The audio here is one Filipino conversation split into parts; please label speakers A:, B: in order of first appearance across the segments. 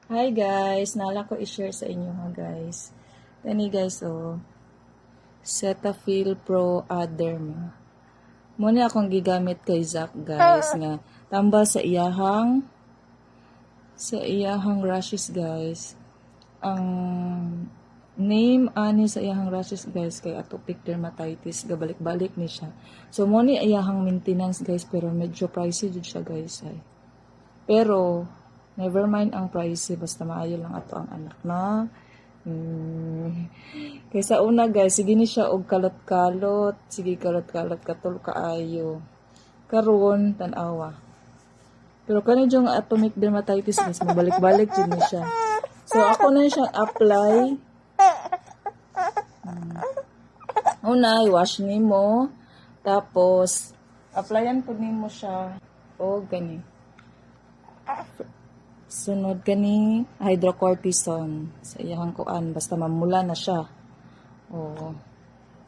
A: Hi guys, nala ko i-share sa inyo ha guys. Kani guys Cetaphil Pro Derma. Muna akong gigamit kay Zach guys nga tambal sa iyahang rashes guys. Ang name ani sa iyahang rashes guys kay atopic dermatitis, gabalik-balik ni siya. So mo ni iyahang maintenance guys, pero medyo pricey jud siya guys ay. Pero never mind ang price, basta maayo lang ato ang anak na. Kaysa una guys, sige ni siya og kalot-kalot. Sige kalot-kalot katol kaayo. Karon tan-awa. Pero kani yung atopic dermatitis guys, mabalik-balik jud ni siya. So ako na siya apply. Una, i-wash nimo. Tapos applyan pud nimo siya og gani. Sunod kani hydrocortisone sa iyang kuan, basta mamula na siya. Oo.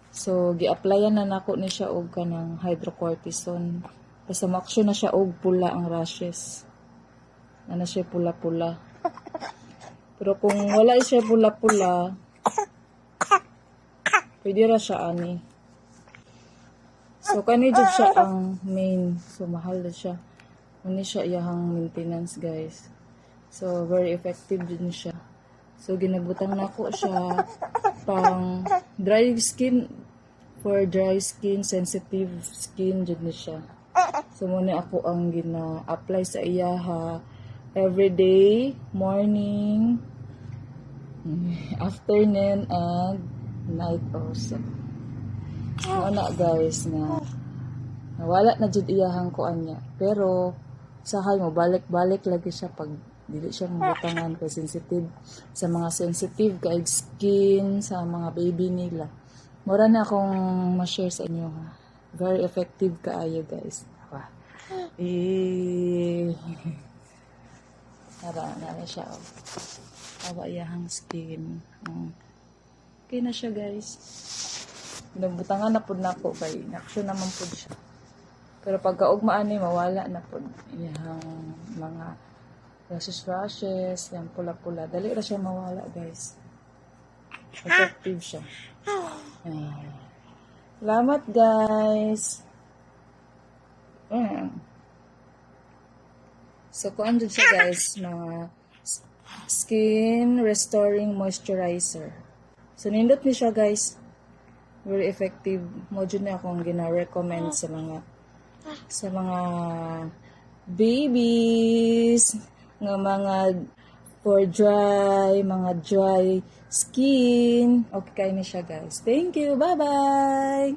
A: So gi-applyan na nako ni siya og kanang hydrocortisone. Basta ma-action na siya og pula ang rashes. Ana siya pula-pula. Pero kung wala siya pula-pula, pwede ra siya ani. So kani jud siya ang main. So mahal na siya. Ano siya iyahang maintenance guys. So very effective din siya. So ginabutang nako siya pang dry skin, for dry skin, sensitive skin jud ni siya. So muna ako ang gina-apply sa iyaha everyday, morning, afternoon, and night also. Wala guys nga wala na jud iyahang kuan niya. Pero sahay mo balik-balik lagi siya pag dili siya mabutangan kay sensitive sa mga sensitive kay skin sa mga baby nila. Mura na akong ma-share sa inyo ha. Very effective kaayo guys. Nara siya oh. Awa iyahang skin. Okay na siya guys. Nabutangan na pud nako kay action naman pud siya. Pero pagkaugmaan ni mawala na pud iyang mga rashes, yung pula-pula. Dali ra siya mawala guys. Effective siya. Salamat guys. So kuan jud siya guys, mga skin restoring moisturizer. So nindot ni siya guys. Very effective. Mo jud na akong gina-recommend sa mga babies nga mga for mga dry skin. Okay na siya guys. Thank you. Bye-bye.